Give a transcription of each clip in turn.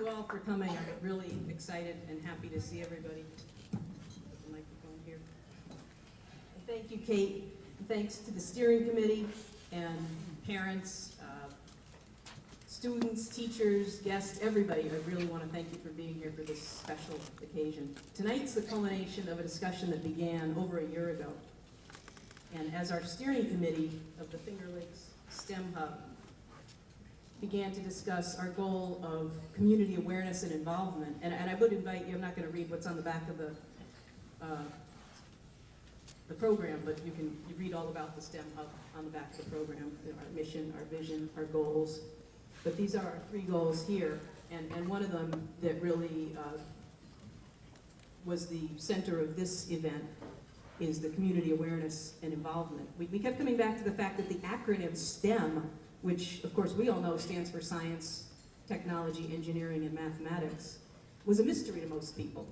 you all for coming. I'm really excited and happy to see everybody. Put the microphone here. And thank you, Kate. Thanks to the steering committee and parents, students, teachers, guests, everybody. I really want to thank you for being here for this special occasion. Tonight's the culmination of a discussion that began over a year ago. And as our steering committee of the Finger Lakes STEM Hub began to discuss our goal of community awareness and involvement, and I would invite you, I'm not going to read what's on the back of the program, but you read all about the STEM Hub on the back of the program, our mission, our vision, our goals. But these are our 3 goals here, and one of them that really was the center of this event is the community awareness and involvement. We kept coming back to the fact that the acronym STEM, which of course we all know stands for science, technology, engineering, and mathematics, was a mystery to most people.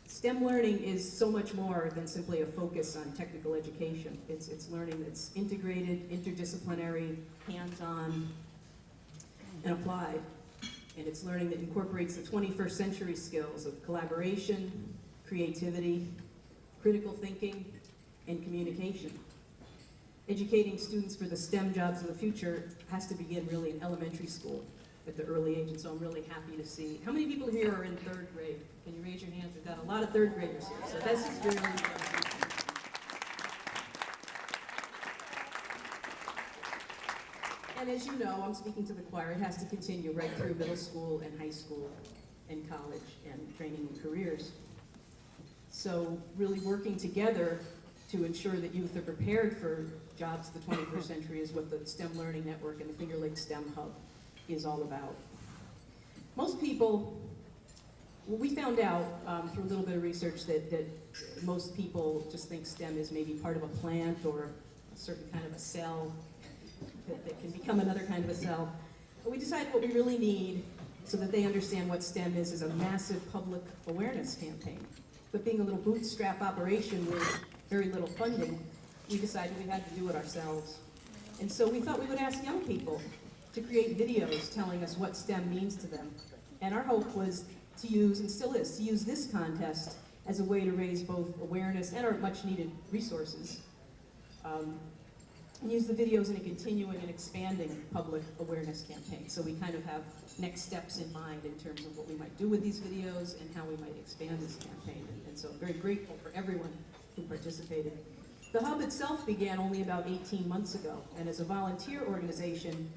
STEM learning is so much more than simply a focus on technical education. It's learning that's integrated, interdisciplinary, hands-on, and applied. And it's learning that incorporates the 21st century skills of collaboration, creativity, critical thinking, and communication. Educating students for the STEM jobs of the future has to begin really in elementary school at the early age, and so I'm really happy to see. How many people here are in 3rd grade? Can you raise your hands? We've got a lot of 3rd graders here, so this is really good. And as you know, I'm speaking to the choir, it has to continue right through middle school and high school and college and training and careers. So really working together to ensure that youth are prepared for jobs of the 21st century is what the STEM Learning Network and the Finger Lakes STEM Hub is all about. Most people, well, we found out through a little bit of research that most people just think STEM is maybe part of a plant or a certain kind of a cell that can become another kind of a cell. But we decided what we really need so that they understand what STEM is a massive public awareness campaign. But being a little bootstrap operation with very little funding, we decided we had to do it ourselves. And so we thought we would ask young people to create videos telling us what STEM means to them. And our hope was to use, and still is, to use this contest as a way to raise both awareness and our much needed resources. And use the videos in a continuing and expanding public awareness campaign. So we kind of have next steps in mind in terms of what we might do with these videos and how we might expand this campaign. And so I'm very grateful for everyone who participated. The Hub itself began only about 18 months ago, and as a volunteer organization,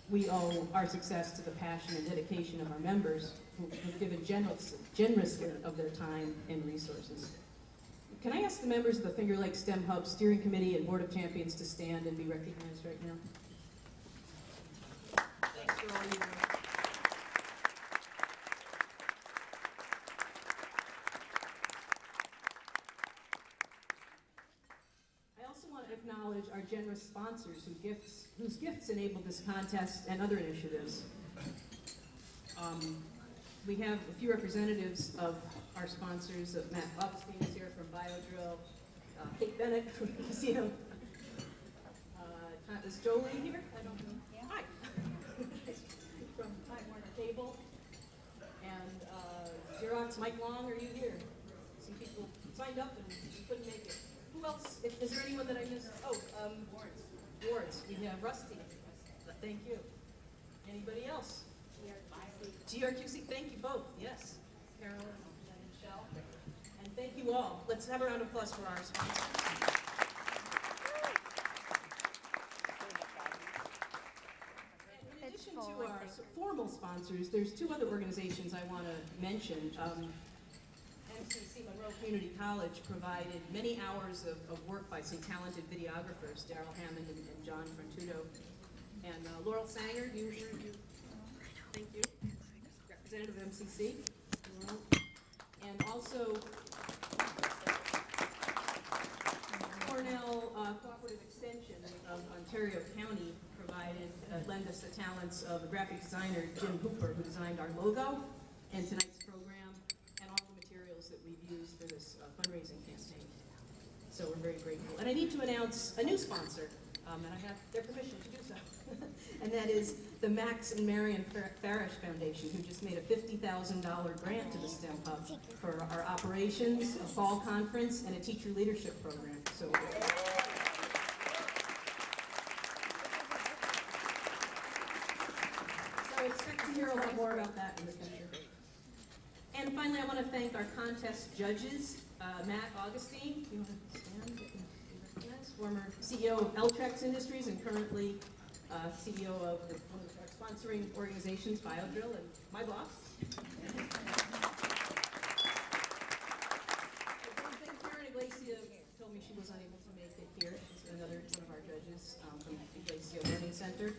we owe our success to the passion and dedication of our members who've given generously of their time and resources. Can I ask the members of the Finger Lakes STEM Hub Steering Committee and Board of Champions to stand and be recognized right now? Thanks for all you do. I also want to acknowledge our generous sponsors whose gifts enabled this contest and other initiatives. We have a few representatives of our sponsors. Matt Buckstein is here from BioDrill, Kate Bennett from the casino. Is Jolie here? I don't know. Yeah. Hi. From Time Warner Cable. And Xerox, Mike Long, are you here? Some people signed up and couldn't make it. Who else? Is there anyone that I missed? Oh, Wards. We have Rusty. Thank you. Anybody else? GRQC, thank you both, yes. Carolyn and Michelle. And thank you all. Let's have a round of applause for our sponsors. In addition to our formal sponsors, there's 2 other organizations I want to mention. MCC, Monroe Community College, provided many hours of work by some talented videographers, Daryl Hammond and John Frontudo. And Laurel Sanger, thank you, representative of MCC. And also Cornell Cooperative Extension of Ontario County provided, lent us the talents of the graphic designer Jim Hooper, who designed our logo and tonight's program and all the materials that we've used for this fundraising campaign. So we're very grateful. And I need to announce a new sponsor and I have their permission to do so. And that is the Max and Marion Farish Foundation, who just made a $50,000 grant to the STEM Hub for our operations, a fall conference, and a teacher leadership program. So expect to hear a lot more about that in the future. And finally, I want to thank our contest judges, Matt Augustine, you want to stand? Former CEO of Eltrex Industries and currently CEO of one of our sponsoring organizations, BioDrill, and my boss. Karen Iglesia told me she was unable to make it here. She's another one of our judges from Iglesia Learning Center.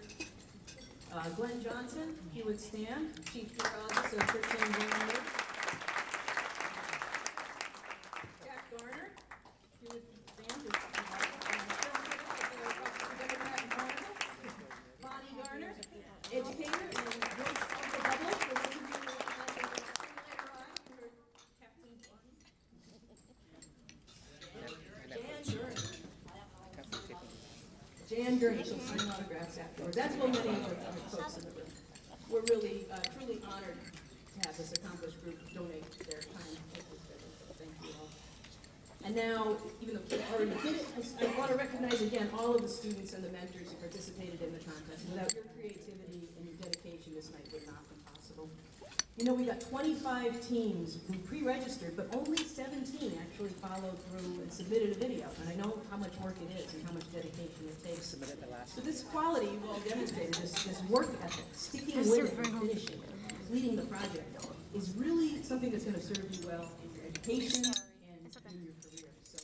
Glenn Johnson, if you would stand, Chief Geologist of Church and Jack Garner, if you would stand. Bonnie Garner, educator, and Joyce Uncle Bubble, for those of you who are Captain Jan Gurney, she'll sign autographs afterwards. That's what many of the folks in the room. We're really, truly honored to have this accomplished group donate their time to this visit. So thank you all. And now, even though Kit already did it, I want to recognize again all of the students and the mentors who participated in the contest. Without your creativity and your dedication, this night would not be possible. You know, we got 25 teams who pre-registered, but only 17 actually followed through and submitted a video. And I know how much work it is and how much dedication it takes. So this quality you all demonstrated, this work ethic, sticking with it and finishing it, leading the project, is really something that's going to serve you well in your education and in your career. So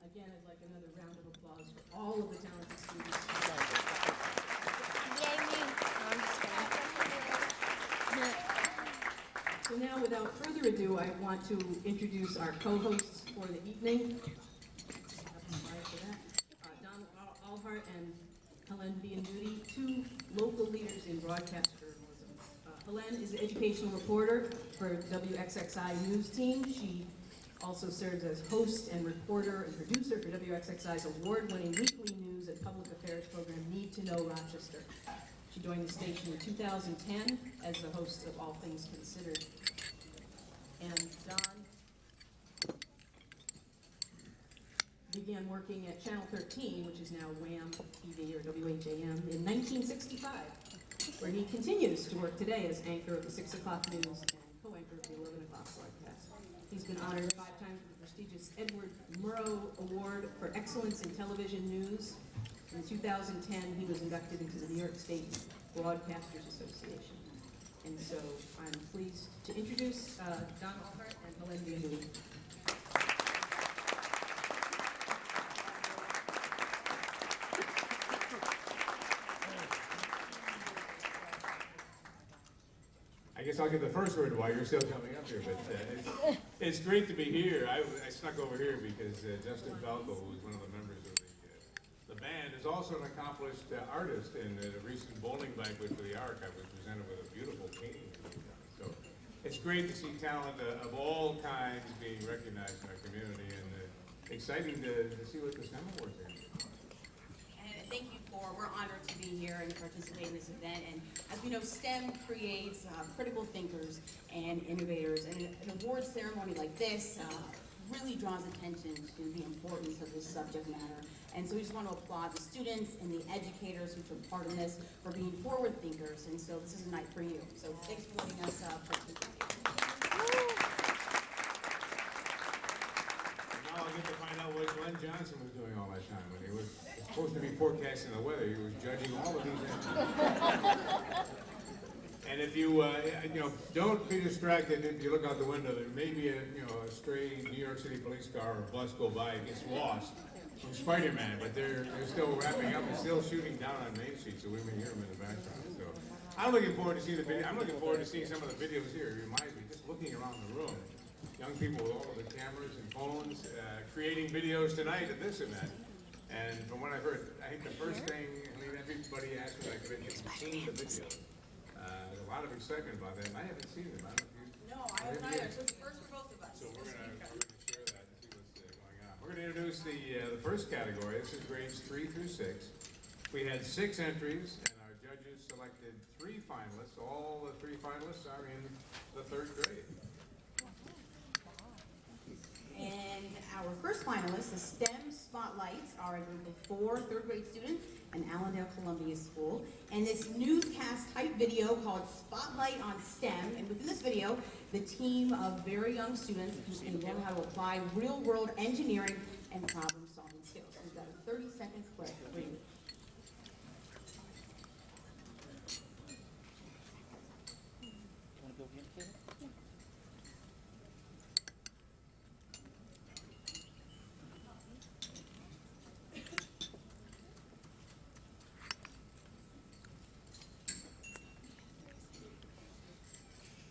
again, I'd like another round of applause for all of the talented students. So now, without further ado, I want to introduce our co-hosts for the evening. Don Alhart and Helen Bianduti, two local leaders in broadcast journalism. Helen is the educational reporter for WXXI News Team. She also serves as host and reporter and producer for WXXI's award-winning weekly news and public affairs program, Need to Know Rochester. She joined the station in 2010 as the host of All Things Considered. And Don began working at Channel 13, which is now WHAM TV or WHAM, in 1965, where he continues to work today as anchor of the 6 o'clock news and co-anchor of the 11 o'clock broadcast. He's been honored 5 times with the prestigious Edward Murrow Award for Excellence in Television News. In 2010, he was inducted into the New York State Broadcasters Association. And so I'm pleased to introduce Don Alhart and Helen Bianduti. I guess I'll get the first word while you're still coming up here, but it's great to be here. I snuck over here because Justin Falco, who was one of the members of the band, is also an accomplished artist, and at a recent bowling banquet for the Arc, I was presented with a beautiful painting. So it's great to see talent of all kinds being recognized in our community, and exciting to see what the STEM Awards are. And thank you we're honored to be here and participate in this event. And as we know, STEM creates critical thinkers and innovators. And an award ceremony like this really draws attention to the importance of this subject matter. And so we just want to applaud the students and the educators who took part in this for being forward thinkers. And so this is a night for you. So thanks for letting us participate. Now I'll get to find out what Glenn Johnson was doing all that time when he was supposed to be forecasting the weather. He was judging all of these entities. And if you, don't be distracted if you look out the window. There may be a stray New York City police car or bus go by and gets lost from Spider-Man, but they're still wrapping up and still shooting down on Main Street, so we can hear them in the background. So I'm looking forward to seeing the video. I'm looking forward to seeing some of the videos here. It reminds me, just looking around the room, young people with all of the cameras and phones creating videos tonight at this event. And from what I've heard, I think the first thing, everybody asked me, like, have you seen the videos? There's a lot of excitement about that, and I haven't seen them. No, I haven't either. So it's first for both of us. So we're gonna share that and see what's going on. We're gonna introduce the first category. This is grades 3 through 6. We had 6 entries, and our judges selected 3 finalists. All the 3 finalists are in the 3rd grade. And our first finalists, the STEM Spotlights, are a group of 4 third-grade students in Allendale Columbia School. And this newscast-type video called Spotlight on STEM. And within this video, the team of very young students can learn how to apply real-world engineering and problem-solving skills. We've got a 30-second clip for you.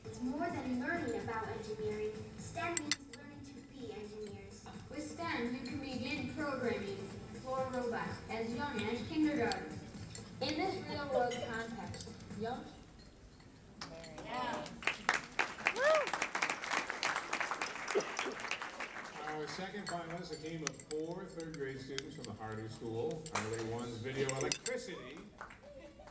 It's more than learning about engineering. STEM means learning to be engineers. With STEM, you can begin programming, explore robots as young as kindergarten. In this real-world context, young Our second finalist, a team of 4 third-grade students from the Harley School. Harley 1's video Electricity,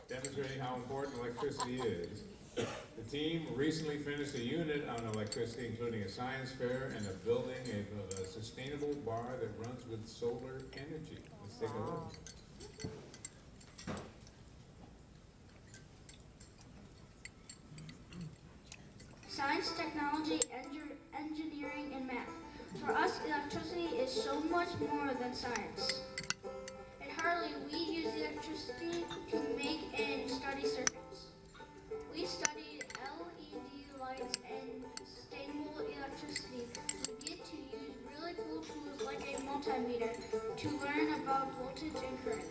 demonstrating how important electricity is. The team recently finished a unit on electricity, including a science fair and a building of a sustainable bar that runs with solar energy. Let's take a look. Science, technology, engineering, and math. For us, electricity is so much more than science. At Harley, we use electricity to make and study circuits. We study LED lights and sustainable electricity. We get to use really cool tools like a multimeter to learn about voltage and current.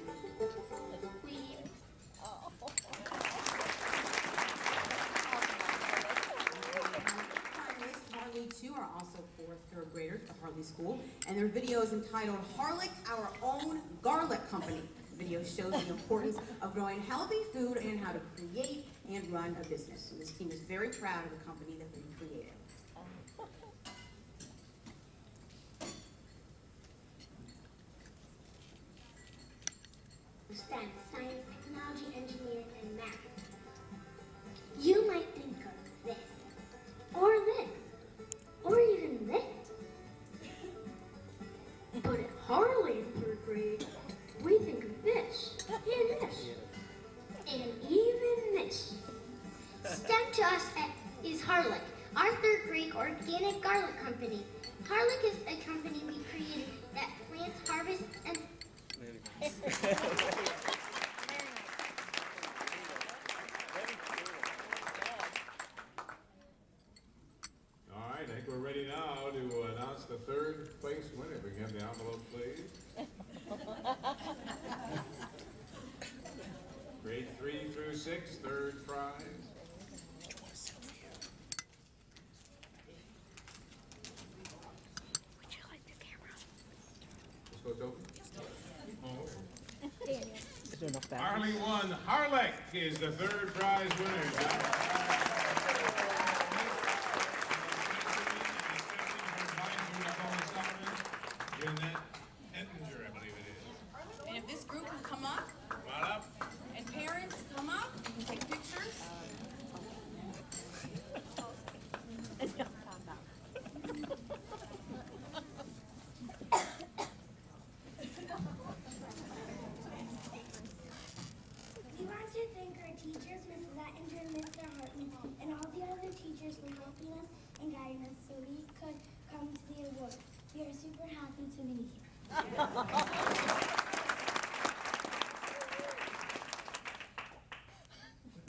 Harley 2 are also 4 third graders at Harley School, and their video is entitled Harlick, Our Own Garlic Company. The video shows the importance of growing healthy food and how to create and run a business. And this team is very proud of the company that they created. STEM, science, technology, engineering, and math. You might think of this, or this, or even this. But at Harley in 3rd grade, we think of this, and this, and even this. STEM to us is Harlick, our 3rd grade organic garlic company. Harlick is a company we created that plants, harvests, and All right, I think we're ready now to announce the 3rd place winner. If we can have the envelope, please. Grade 3 through 6, 3rd prize. Would you like the camera? Let's go, Toby. Daniel. Harley 1, Harlick is the 3rd prize winner. Jeanette Ettinger, I believe it is. And if this group will come up, Come on up. and parents come up, you can take pictures. We want to thank our teachers, Mrs. Ettinger and Mr. Hartman, and all the other teachers for helping us and guiding us so we could come to the award. We are super happy to be here.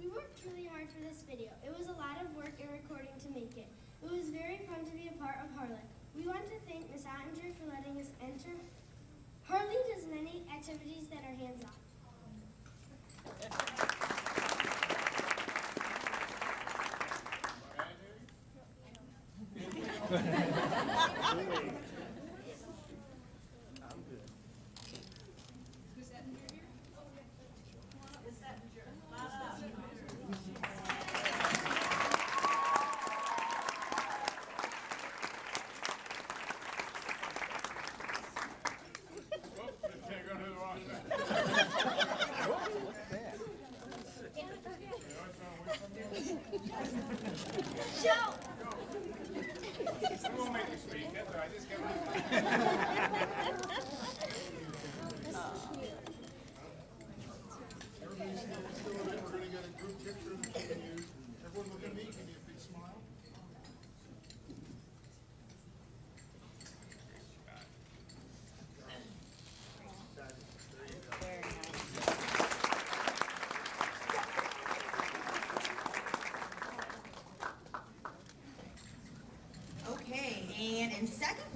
We worked really hard for this video. It was a lot of work and recording to make it. It was very fun to be a part of Harlick. We want to thank Ms. Ettinger for letting us enter. Harley does many activities that are hands-on.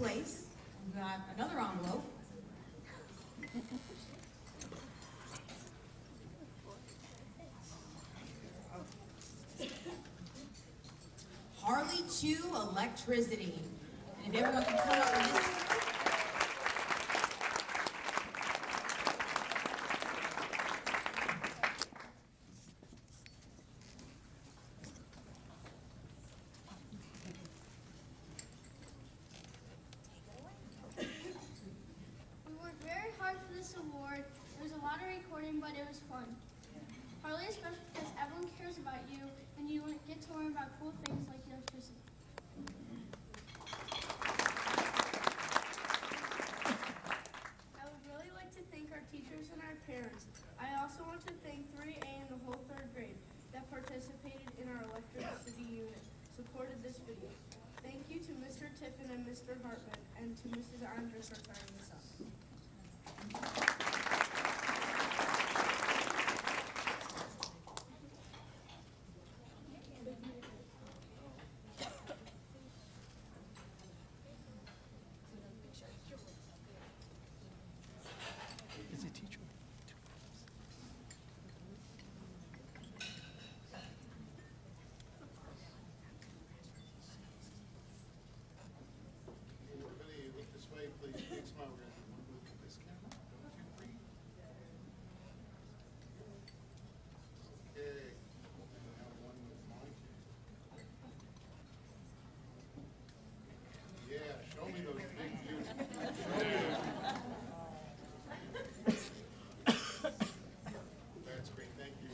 place, we've got another envelope. Harley 2 electricity. And if everyone can come up with this. We worked very hard for this award. It was a lot of recording, but it was fun. Harley is special because everyone cares about you, and you get to learn about cool things like electricity. I would really like to thank our teachers and our parents. I also want to thank 3A and the whole 3rd grade that participated in our electricity unit, supported this video. Thank you to Mr. Tiffin and Mr. Hartman, and to Mrs. Andres for starting this up. Everybody look this way, please. Big smile. We're gonna look at this camera. 1, 2, 3. Okay. I have one with mine. Yeah, show me those big views. That's great. Thank you.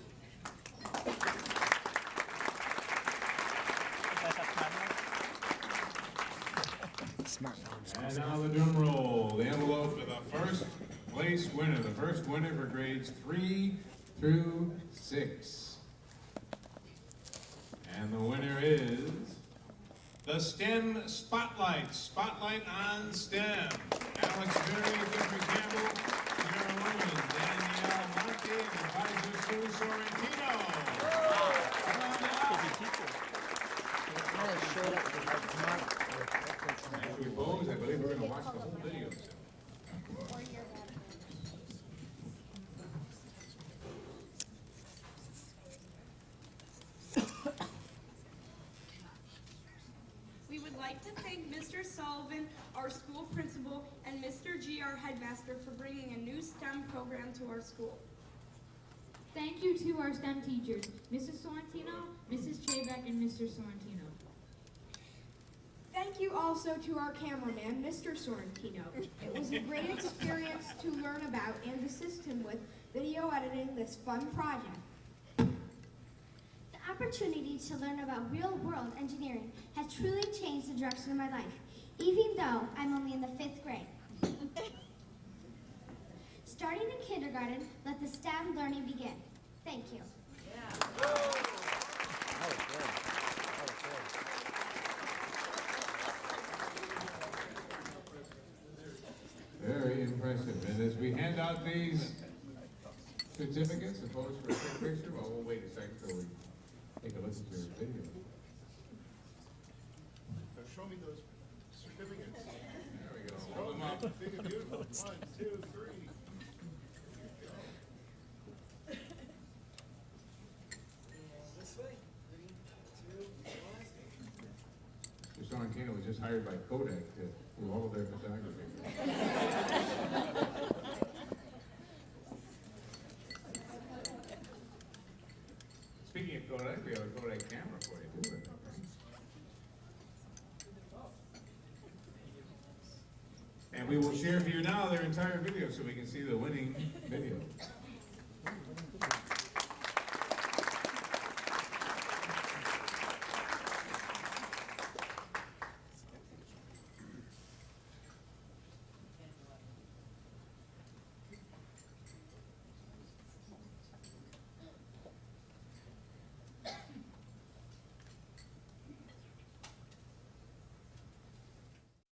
And now the drum roll, the envelope for the first place winner, the first winner for grades 3 through 6. And the winner is the STEM Spotlight, Spotlight on STEM. Alex Berry, Jeffrey Campbell, Sarah Williams, Danielle Monte, and advisor Sue Sorrentino. Come on out. As we pose, I believe we're going to watch the whole video. We would like to thank Mr. Sullivan, our school principal, and Mr. G, our headmaster, for bringing a new STEM program to our school. Thank you to our STEM teachers, Mrs. Sorrentino, Mrs. Chaybeck, and Mr. Sorrentino. Thank you also to our cameraman, Mr. Sorrentino. It was a great experience to learn about and assist him with video editing this fun project. The opportunity to learn about real-world engineering has truly changed the direction of my life, even though I'm only in the 5th grade. Starting in kindergarten, let the STEM learning begin. Thank you. Very impressive. And as we hand out these certificates, opposed for a quick picture, well, we'll wait a second till we take a look at your video. So show me those certificates. There we go. Hold them up. Big and beautiful. 1, 2, 3. Mr. Sorrentino was just hired by Kodak to do all of their photography. Speaking of Kodak, we have a Kodak camera for you, too. I think, right? And we will share for you now their entire video so we can see the winning video.